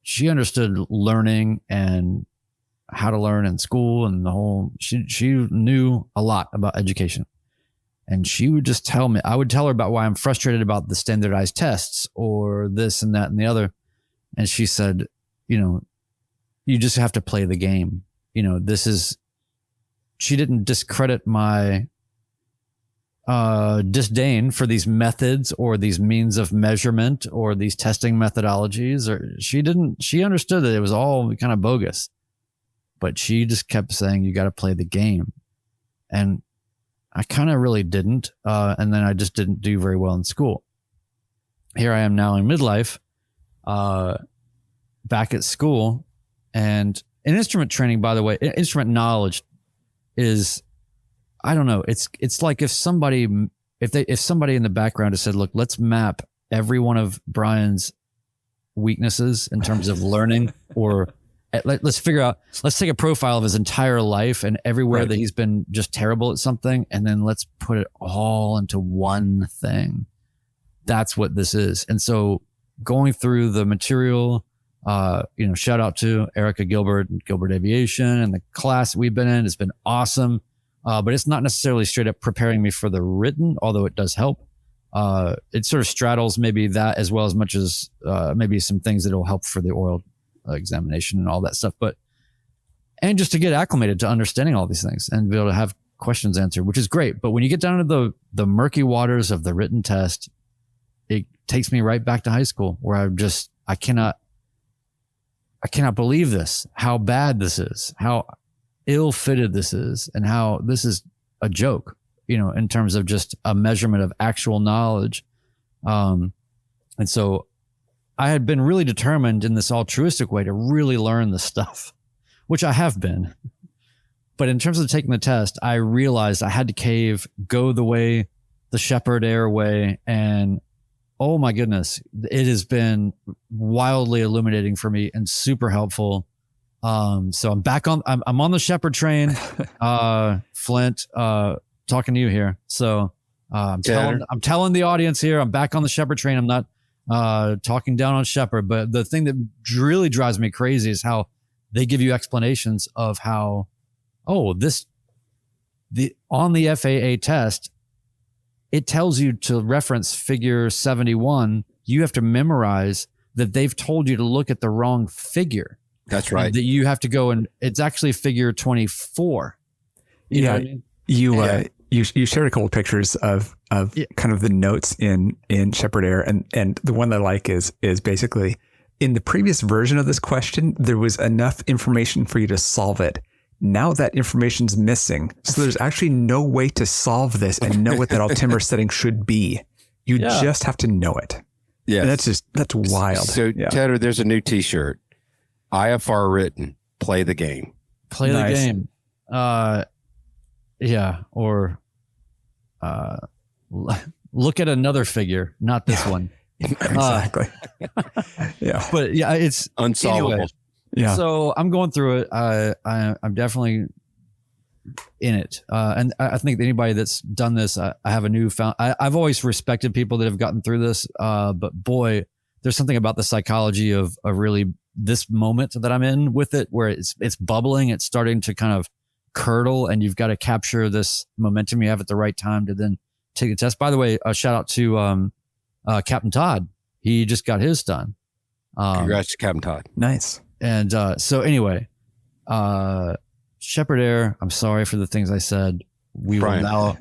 she understood learning and how to learn in school and the whole, she knew a lot about education. And she would just tell me, I would tell her about why I'm frustrated about the standardized tests or this and that and the other. And she said, you just have to play the game. She didn't discredit my disdain for these methods or these means of measurement or these testing methodologies, or she understood that it was all kind of bogus, but she just kept saying, you got to play the game. And I kind of really didn't. And then I just didn't do very well in school. Here I am now in midlife, back at school, and in instrument training, by the way, instrument knowledge is, I don't know. It's like if somebody in the background has said, look, let's map every one of Brian's weaknesses in terms of learning, or let's take a profile of his entire life and everywhere that he's been just terrible at something. And then let's put it all into one thing. That's what this is. And so going through the material, shout out to Erica Gilbert and Gilbert Aviation and the class we've been in. It's been awesome. But it's not necessarily straight up preparing me for the written, although it does help. It sort of straddles maybe that as well as much as maybe some things that will help for the oral examination and all that stuff. And just to get acclimated to understanding all these things and be able to have questions answered, which is great. But when you get down to the murky waters of the written test, it takes me right back to high school where I cannot believe this, how bad this is, how ill-fitted this is, and how this is a joke, in terms of just a measurement of actual knowledge. And so I had been really determined in this altruistic way to really learn the stuff, which I have been. But in terms of taking the test, I realized I had to go the Sheppard Air way. And oh my goodness, it has been wildly illuminating for me and super helpful. So I'm back I'm on the Sheppard train, Flint, talking to you here. So, I'm telling the audience here, I'm back on the Sheppard train. I'm not, talking down on Sheppard, but the thing that really drives me crazy is how they give you explanations of how, on the FAA test, it tells you to reference figure 71. You have to memorize that they've told you to look at the wrong figure. That's right. That you have to go, and it's actually figure 24. You know what I mean? You shared a couple of pictures of kind of the notes in Sheppard Air, and the one that I like is basically in the previous version of this question, there was enough information for you to solve it. Now that information's missing, so there's actually no way to solve this and know what that altimeter setting should be. You just have to know it. Yeah, and that's wild. So Tedder, there's a new T-shirt. IFR written, play the game. Play the game. Or look at another figure, not this one. Exactly. But it's unsolvable. Anyway, so I'm going through it. I'm definitely in it. And I think anybody that's done this, I have a newfound, I've always respected people that have gotten through this. But boy, there's something about the psychology of really this moment that I'm in with it, where it's bubbling, it's starting to kind of curdle, and you've got to capture this momentum you have at the right time to then take the test. By the way, a shout out to Captain Todd. He just got his done. Congrats to Captain Todd. Nice. And so anyway, Sheppard Air, I'm sorry for the things I said. We Brian. will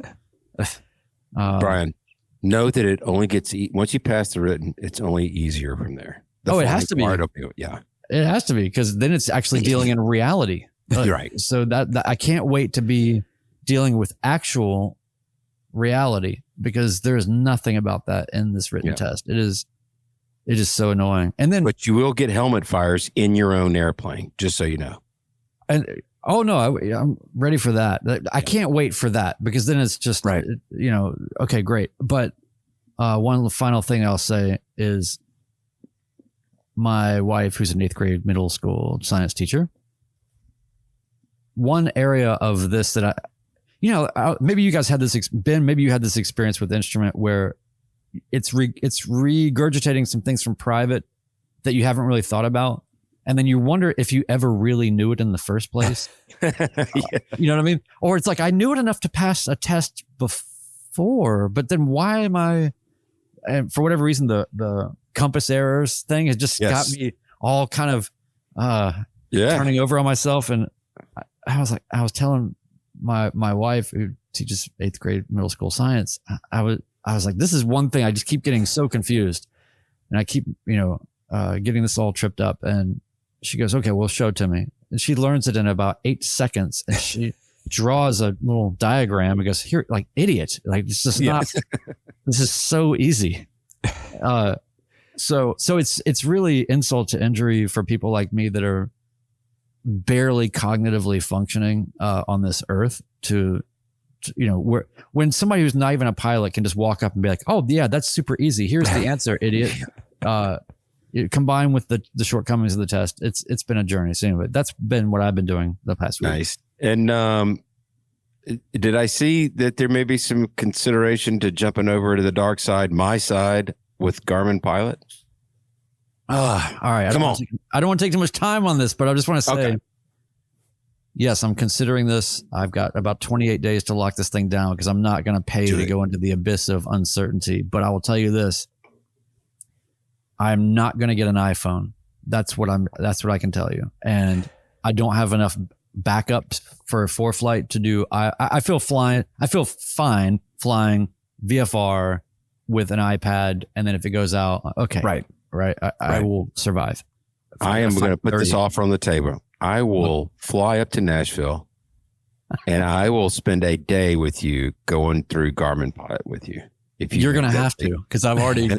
now. Brian, know that it only gets once you pass the written, it's only easier from there. It has to be. Yeah, it has to be, because then it's actually dealing in reality. Right. So that I can't wait to be dealing with actual reality, because there is nothing about that in this written test. It is so annoying. And then, but you will get helmet fires in your own airplane, just so you know. And I'm ready for that. I can't wait for that, because then it's just right. Okay, great. But one final thing I'll say is, my wife, who's an 8th grade middle school science teacher, one area of this that maybe you guys had this, Ben, maybe you had this experience with the instrument where it's regurgitating some things from private that you haven't really thought about. And then you wonder if you ever really knew it in the first place. You know what I mean? Or it's like, I knew it enough to pass a test before, but then why am I, and for whatever reason, the compass errors thing has just got me all kind of turning over on myself. And I was telling my wife, who teaches 8th grade middle school science, I was like, this is one thing I just keep getting so confused, and I keep getting this all tripped up. And she goes, okay, well, show it to me. And she learns it in about 8 seconds, and she draws a little diagram and goes, here, like, idiot, like, this is not this is so easy. So it's really insult to injury for people like me that are barely cognitively functioning on this earth to when somebody who's not even a pilot can just walk up and be like, oh yeah, that's super easy, here's the answer, idiot. Combined with the shortcomings of the test, it's been a journey. So anyway, that's been what I've been doing the past week. Nice. And did I see that there may be some consideration to jumping over to the dark side, my side, with Garmin Pilot? All right. I don't want to take too much time on this, but I just want to say, yes, I'm considering this. I've got about 28 days to lock this thing down, because I'm not going to pay to go into the abyss of uncertainty. But I will tell you this: I'm not going to get an iPhone. That's what I can tell you. And I don't have enough backups for ForeFlight to do. I feel fine flying VFR with an iPad, and then if it goes out, okay, right, I will survive. I am going to put this offer on the table. I will fly up to Nashville, and I will spend a day with you going through Garmin Pilot with you. If you're going to have to, because I've already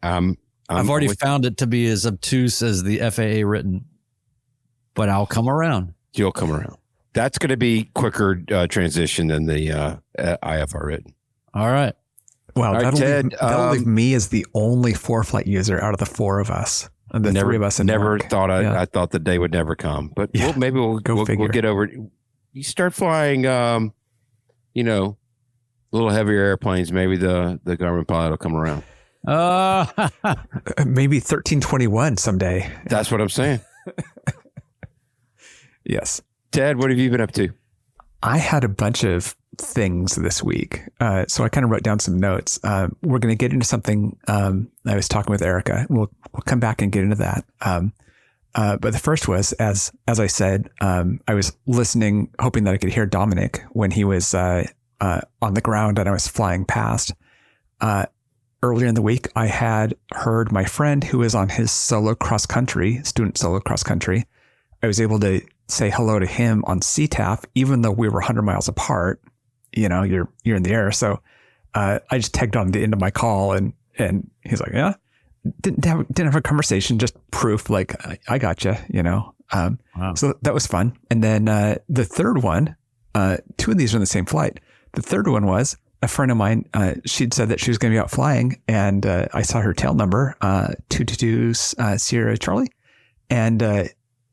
I've already found it to be as obtuse as the FAA written, but I'll come around. You'll come around. That's going to be quicker transition than the IFR written. All right. Wow, that'll leave me as the only ForeFlight user out of the 4 of us. The 3 of us. I thought the day would never come, but maybe we'll get over it. You start flying, little heavier airplanes. Maybe the Garmin Pilot will come around. Maybe 1321 someday. That's what I'm saying. Yes. Ted, what have you been up to? I had a bunch of things this week. So I kind of wrote down some notes. We're going to get into something. I was talking with Erica. We'll come back and get into that. But the first was, as I said, I was listening, hoping that I could hear Dominic when he was on the ground and I was flying past. Earlier in the week, I had heard my friend who is on his student solo cross country. I was able to say hello to him on CTAF, even though we were 100 miles apart. You're in the air. So I just tagged on the end of my call, and he's like, yeah, didn't have a conversation, just proof, like, I gotcha, Wow. So that was fun. And then the third one, 2 of these are in the same flight. The third one was a friend of mine. She'd said that she was going to be out flying, and I saw her tail number, 222 Sierra Charlie, and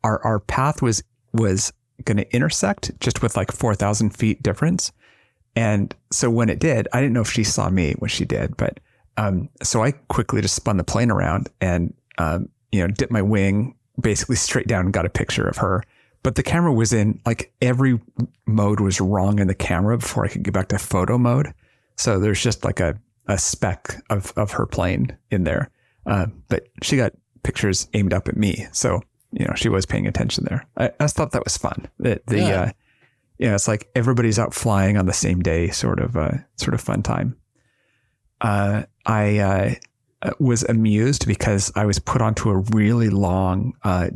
our path was going to intersect just with like 4,000 feet difference. And so when it did, I didn't know if she saw me when she did, but so I quickly just spun the plane around and, dipped my wing basically straight down and got a picture of her. But the camera was in, like, every mode was wrong in the camera before I could get back to photo mode. So there's just like a speck of her plane in there. But she got pictures aimed up at me. So, she was paying attention there. I just thought that was fun. It's like everybody's out flying on the same day, sort of fun time. I was amused because I was put onto a really long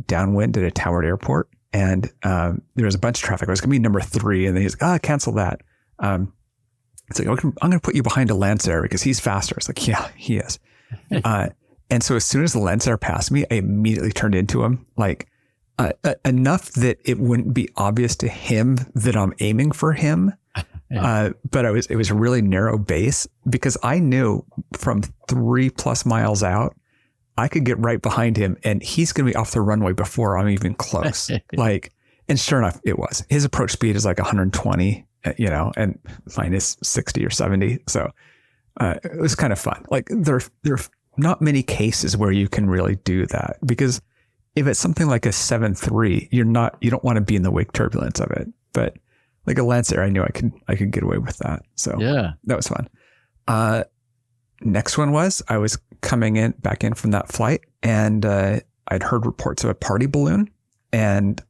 downwind at a Towered airport. And there was a bunch of traffic. I was going to be number 3. And then he's like, cancel that. It's like, I'm going to put you behind a Lancer because he's faster. It's like, yeah, he is. And so as soon as the Lancer passed me, I immediately turned into him, like enough that it wouldn't be obvious to him that I'm aiming for him. Yeah. But it was a really narrow base because I knew from 3+ miles out, I could get right behind him and he's going to be off the runway before I'm even close. And sure enough, it was. His approach speed is like 120, and mine is 60 or 70. So it was kind of fun. Like there are not many cases where you can really do that because if it's something like a 7.3, you don't want to be in the wake turbulence of it. But like a Lancer, I knew I could get away with that. So yeah, that was fun. Next one was I was coming back in from that flight and I'd heard reports of a party balloon. And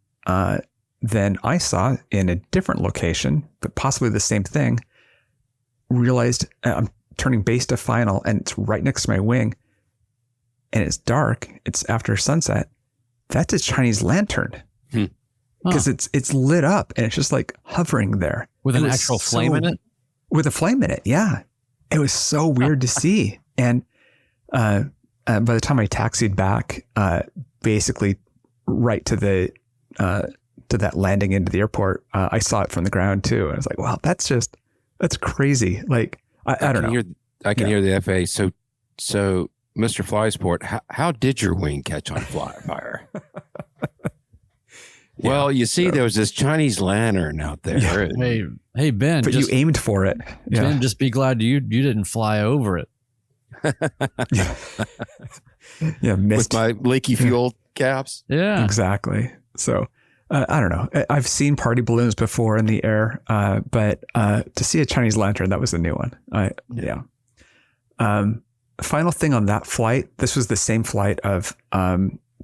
then I saw in a different location, but possibly the same thing, realized I'm turning base to final and it's right next to my wing and it's dark. It's after sunset. That's a Chinese lantern because it's lit up and it's just like hovering there. With an actual flame in it? With a flame in it. Yeah. It was so weird to see. And by the time I taxied back, basically right to that landing into the airport, I saw it from the ground too. And I was like, wow, that's crazy. Like, I don't know. I can hear the FAA. So Mr. Flysport, how did your wing catch on fire? Well, you see, there was this Chinese lantern out there. Yeah. Hey, Ben. But you aimed for it. Yeah. Ben, just be glad you didn't fly over it. Missed. With my leaky fuel caps. Yeah, exactly. So I don't know. I've seen party balloons before in the air, but to see a Chinese lantern, that was a new one. Final thing on that flight. This was the same flight of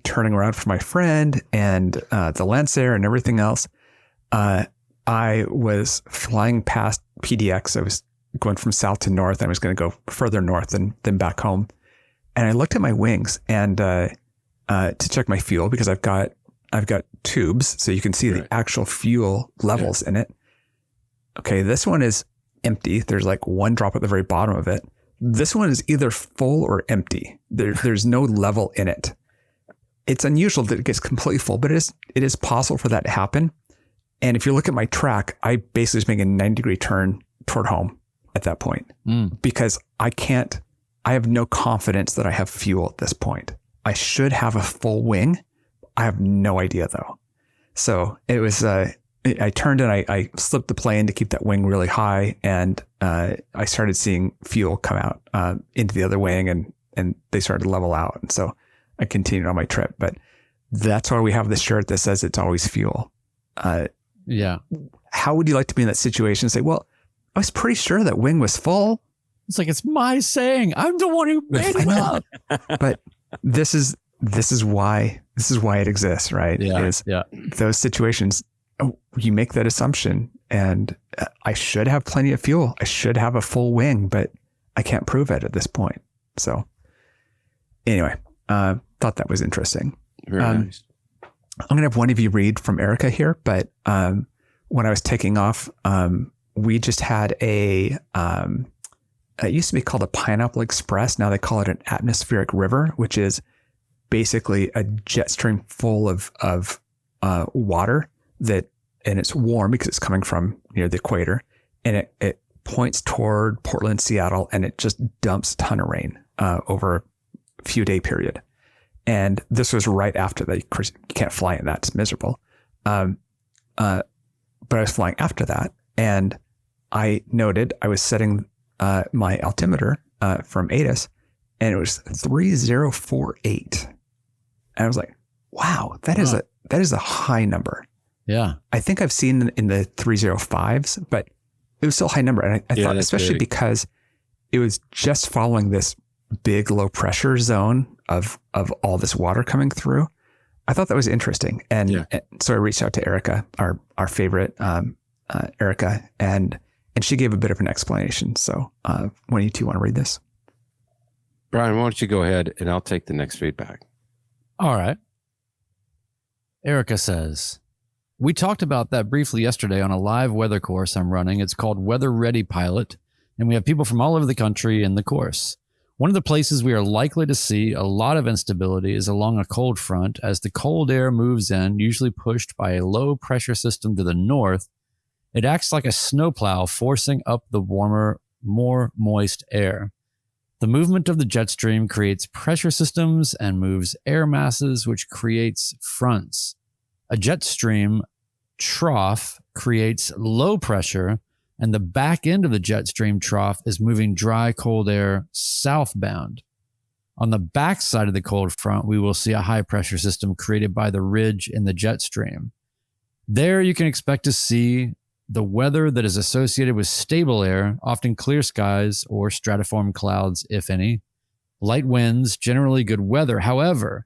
turning around for my friend and the Lancer and everything else. I was flying past PDX. I was going from south to north. And I was going to go further north than back home. And I looked at my wings and to check my fuel because I've got tubes so you can see the actual fuel levels in it. Okay, this one is empty. There's like one drop at the very bottom of it. This one is either full or empty. There's no level in it. It's unusual that it gets completely full, but it is possible for that to happen. And if you look at my track, I basically was making a 90-degree turn toward home at that point because I have no confidence that I have fuel at this point. I should have a full wing. I have no idea though. So it was, I turned and I slipped the plane to keep that wing really high. And I started seeing fuel come out into the other wing and they started to level out. And so I continued on my trip, but that's why we have this shirt that says it's always fuel. Yeah. How would you like to be in that situation and say, well, I was pretty sure that wing was full. It's like, it's my saying. I'm the one who made it up. But this is why it exists, right? Yeah. Those situations, you make that assumption and I should have plenty of fuel. I should have a full wing, but I can't prove it at this point. So anyway, thought that was interesting. Very nice. I'm going to have one of you read from Erica here, but when I was taking off, we just had it used to be called a Pineapple Express. Now they call it an atmospheric river, which is basically a jet stream full of water and it's warm because it's coming from near the equator, and it points toward Portland, Seattle, and it just dumps a ton of rain over a few day period. And this was right after that. Of course, you can't fly in that; it's miserable. but I was flying after that, and I noted I was setting my altimeter from ATIS, and it was 3048. And I was like, wow, that is a high number. Yeah. I think I've seen in the 305s, but it was still a high number. And I thought, especially because it was just following this big low pressure zone of all this water coming through. I thought that was interesting. And so I reached out to Erica, our favorite, Erica, and she gave a bit of an explanation. So one of you two want to read this? Brian, why don't you go ahead and I'll take the next feedback. All right. Erica says, we talked about that briefly yesterday on a live weather course I'm running. It's called Weather Ready Pilot, and we have people from all over the country in the course. One of the places we are likely to see a lot of instability is along a cold front as the cold air moves in, usually pushed by a low pressure system to the north. It acts like a snowplow, forcing up the warmer, more moist air. The movement of the jet stream creates pressure systems and moves air masses, which creates fronts. A jet stream trough creates low pressure, and the back end of the jet stream trough is moving dry, cold air southbound. On the back side of the cold front, we will see a high pressure system created by the ridge in the jet stream. There you can expect to see the weather that is associated with stable air, often clear skies or stratiform clouds, if any. Light winds, generally good weather. However,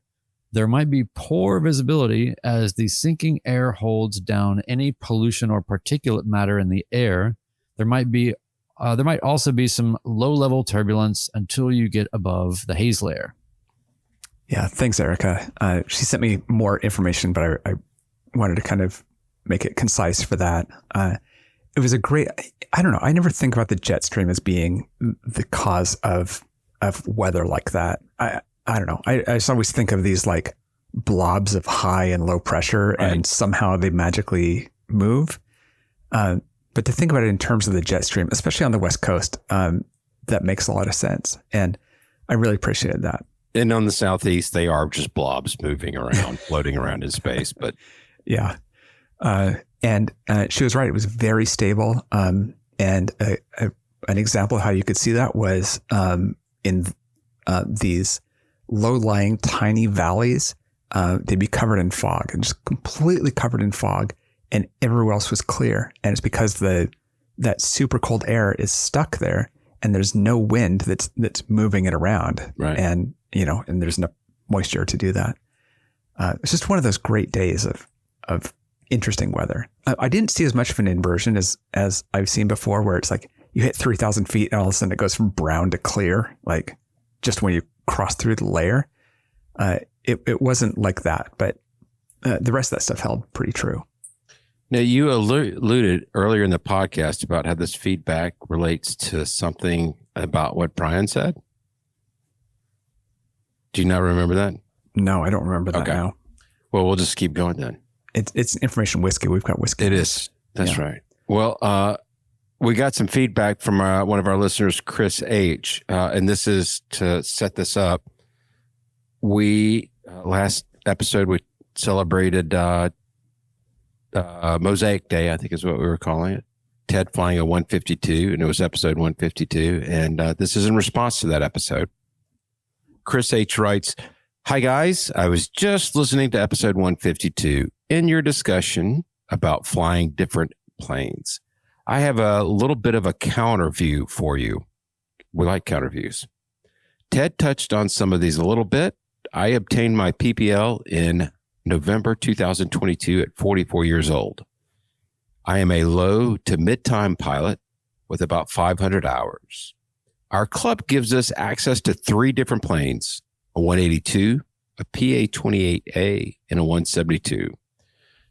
there might be poor visibility as the sinking air holds down any pollution or particulate matter in the air. There might also be some low-level turbulence until you get above the haze layer. Yeah, thanks, Erica. She sent me more information, but I wanted to kind of make it concise for that. It was a great, I don't know, I never think about the jet stream as being the cause of weather like that. I don't know. I just always think of these like blobs of high and low pressure, right, and somehow they magically move. But to think about it in terms of the jet stream, especially on the West Coast, that makes a lot of sense. And I really appreciated that. And on the Southeast, they are just blobs moving around, floating around in space. But yeah. And she was right. It was very stable. And an example of how you could see that was in these low-lying tiny valleys. They'd be covered in fog and just completely covered in fog, and everywhere else was clear. And it's because that super cold air is stuck there, and there's no wind that's moving it around. Right. And and there's no moisture to do that. It's just one of those great days of interesting weather. I didn't see as much of an inversion as I've seen before, where it's like you hit 3,000 feet and all of a sudden it goes from brown to clear, like just when you cross through the layer. It wasn't like that, but the rest of that stuff held pretty true. Now, you alluded earlier in the podcast about how this feedback relates to something about what Brian said. Do you not remember that? No, I don't remember that now. Well, we'll just keep going then. It's information whiskey. We've got whiskey. It is. That's right. Well, we got some feedback from one of our listeners, Chris H. And this is to set this up. We, last episode, we celebrated Mosaic Day, I think is what we were calling it. Ted flying a 152, and it was episode 152. And this is in response to that episode. Chris H. writes, "Hi, guys. I was just listening to episode 152 in your discussion about flying different planes. I have a little bit of a counter view for you. We like counter views. Ted touched on some of these a little bit. I obtained my PPL in November 2022 at 44 years old. I am a low to mid-time pilot with about 500 hours. Our club gives us access to 3 different planes, a 182, a PA-28A, and a 172.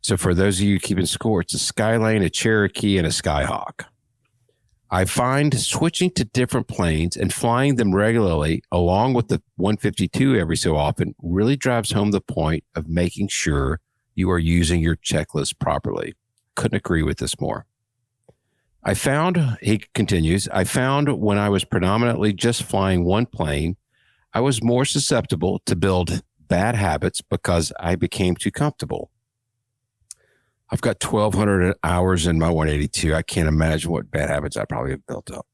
So for those of you keeping score, it's a Skylane, a Cherokee, and a Skyhawk. I find switching to different planes and flying them regularly, along with the 152 every so often, really drives home the point of making sure you are using your checklist properly. Couldn't agree with this more. He continues, I found when I was predominantly just flying one plane, I was more susceptible to build bad habits because I became too comfortable. I've got 1,200 hours in my 182. I can't imagine what bad habits I probably have built up.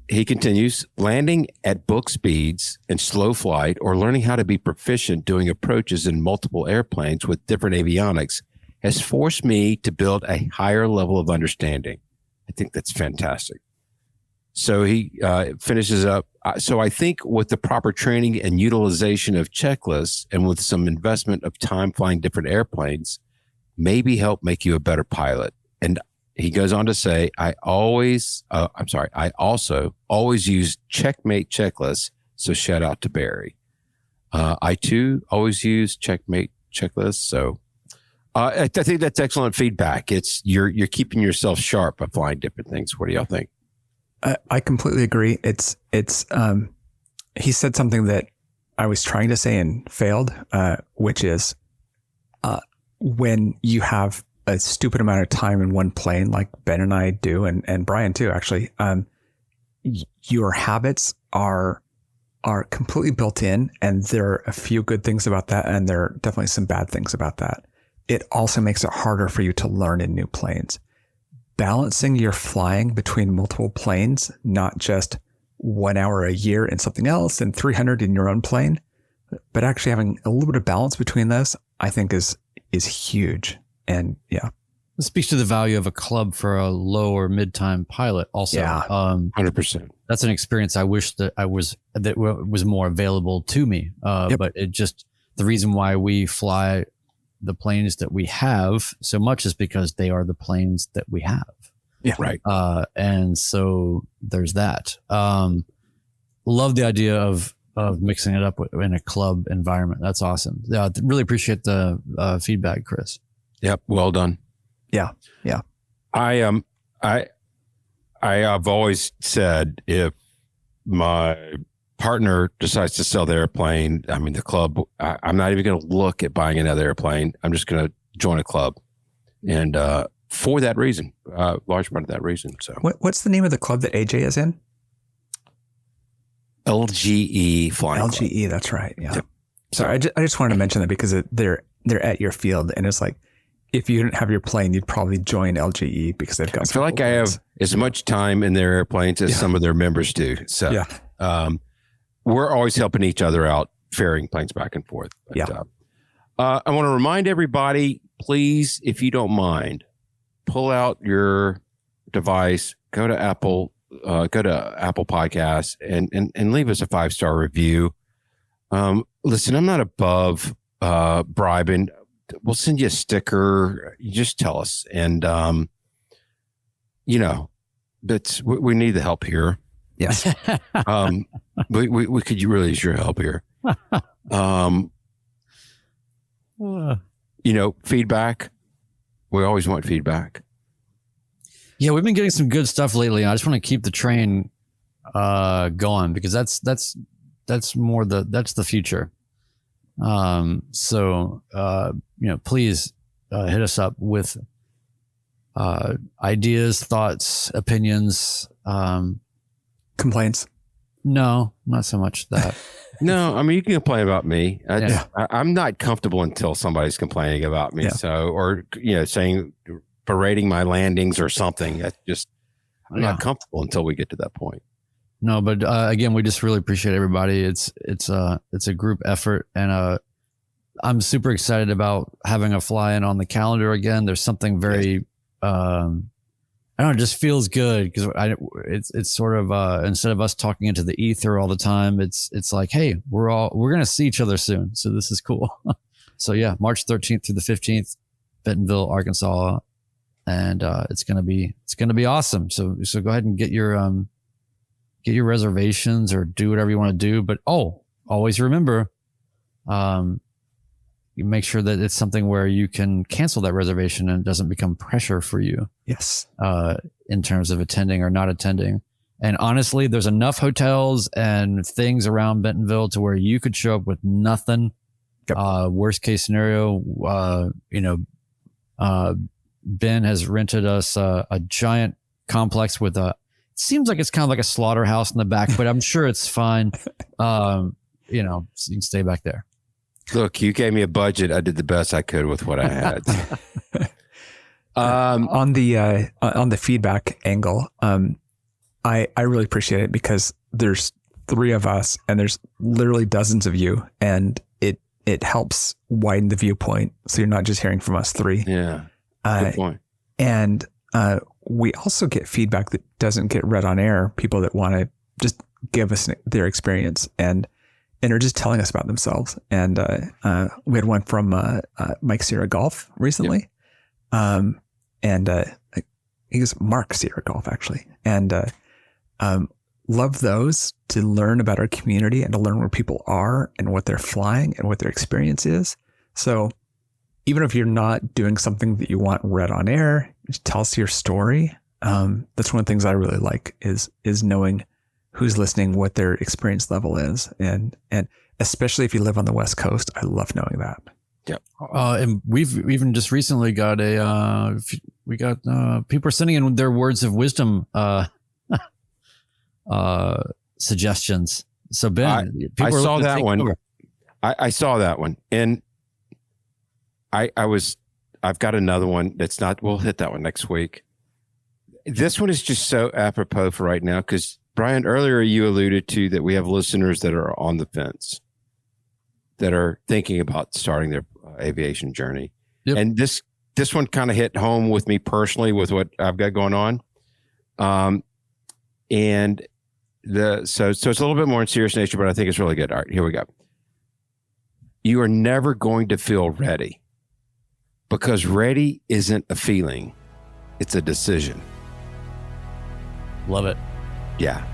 He continues, landing at book speeds and slow flight, or learning how to be proficient doing approaches in multiple airplanes with different avionics has forced me to build a higher level of understanding. I think that's fantastic. So he finishes up. So I think with the proper training and utilization of checklists and with some investment of time flying different airplanes, maybe help make you a better pilot. And he goes on to say, I also always use checkmate checklists. So shout out to Barry. I too always use checkmate checklists. So I think that's excellent feedback. It's you're keeping yourself sharp by flying different things. What do y'all think? I completely agree. He said something that I was trying to say and failed, which is when you have a stupid amount of time in one plane, like Ben and I do, and Brian too, actually, your habits are completely built in, and there are a few good things about that, and there are definitely some bad things about that. It also makes it harder for you to learn in new planes. Balancing your flying between multiple planes, not just 1 hour a year in something else and 300 in your own plane, but actually having a little bit of balance between those, I think is huge. And yeah, it speaks to the value of a club for a low or mid-time pilot. Also, yeah, 100%. That's an experience I wish that was more available to me. Yep. But it just, the reason why we fly the planes that we have so much is because they are the planes that we have. Yeah. Right. And so there's that. Love the idea of mixing it up in a club environment. That's awesome. Yeah. Really appreciate the feedback, Chris. Yep. Well done. Yeah. Yeah. I have always said if my partner decides to sell the airplane, I mean, the club, I'm not even going to look at buying another airplane. I'm just going to join a club. And for that reason, large part of that reason. So what's the name of the club that AJ is in? LGE Flying LGE, Club. That's right. Yeah. Yep. Sorry, I just wanted to mention that because they're at your field, and it's like, if you didn't have your plane, you'd probably join LGE because they've got. I feel like I have as much time in their airplanes as some of their members do. So yeah. We're always helping each other out, ferrying planes back and forth. But, yeah. I want to remind everybody, please, if you don't mind, pull out your device, go to Apple Podcasts and leave us a 5-star review. Listen, I'm not above bribing. We'll send you a sticker. You just tell us. And, but we need the help here. Yes. We could really use your help here. Feedback. We always want feedback. Yeah, we've been getting some good stuff lately. I just want to keep the train going because that's the future. Please hit us up with ideas, thoughts, opinions, complaints. No, not so much that. No, I mean, you can complain about me. I'm not comfortable until somebody's complaining about me. Yeah. So, or, saying, berating my landings or something. That's just, I'm not comfortable until we get to that point. No, but again, we just really appreciate everybody. It's a group effort, and I'm super excited about having a fly-in on the calendar again. There's something very, I don't know, it just feels good because it's sort of instead of us talking into the ether all the time, it's like, hey, we're gonna see each other soon, so this is cool. So yeah, March 13th through the 15th, Bentonville, Arkansas, and it's gonna be awesome. So go ahead and get your reservations or do whatever you want to do. But always remember, you make sure that it's something where you can cancel that reservation and it doesn't become pressure for you. Yes. In terms of attending or not attending. And honestly, there's enough hotels and things around Bentonville to where you could show up with nothing. Yep. Worst case scenario, Ben has rented us a giant complex with it seems like it's kind of like a slaughterhouse in the back, but I'm sure it's fine. So you can stay back there. Look, you gave me a budget. I did the best I could with what I had. On the feedback angle, I really appreciate it because there's 3 of us and there's literally dozens of you, and it helps widen the viewpoint. So you're not just hearing from us 3. Yeah. Good point. And we also get feedback that doesn't get read on air. People that want to just give us their experience and are just telling us about themselves. And we had one from Mike Sierra Golf recently. Yep. He was Mark Sierra Golf actually. And love those to learn about our community and to learn where people are and what they're flying and what their experience is. So even if you're not doing something that you want read on air, just tell us your story. That's one of the things I really like is knowing who's listening, what their experience level is. And especially if you live on the West Coast, I love knowing that. Yep. And we've even just recently got people are sending in their words of wisdom, suggestions. So Ben, I saw that one. I saw that one. And I've got another one that's not, we'll hit that one next week. This one is just so apropos for right now because Brian, earlier you alluded to that we have listeners that are on the fence, that are thinking about starting their aviation journey. Yep. And this one kind of hit home with me personally with what I've got going on. And so it's a little bit more in serious nature, but I think it's really good. All right, here we go. You are never going to feel ready because ready isn't a feeling. It's a decision. Love it. Yeah.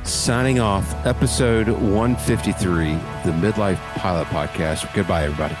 Signing off, episode 153, the Midlife Pilot Podcast. Goodbye, everybody.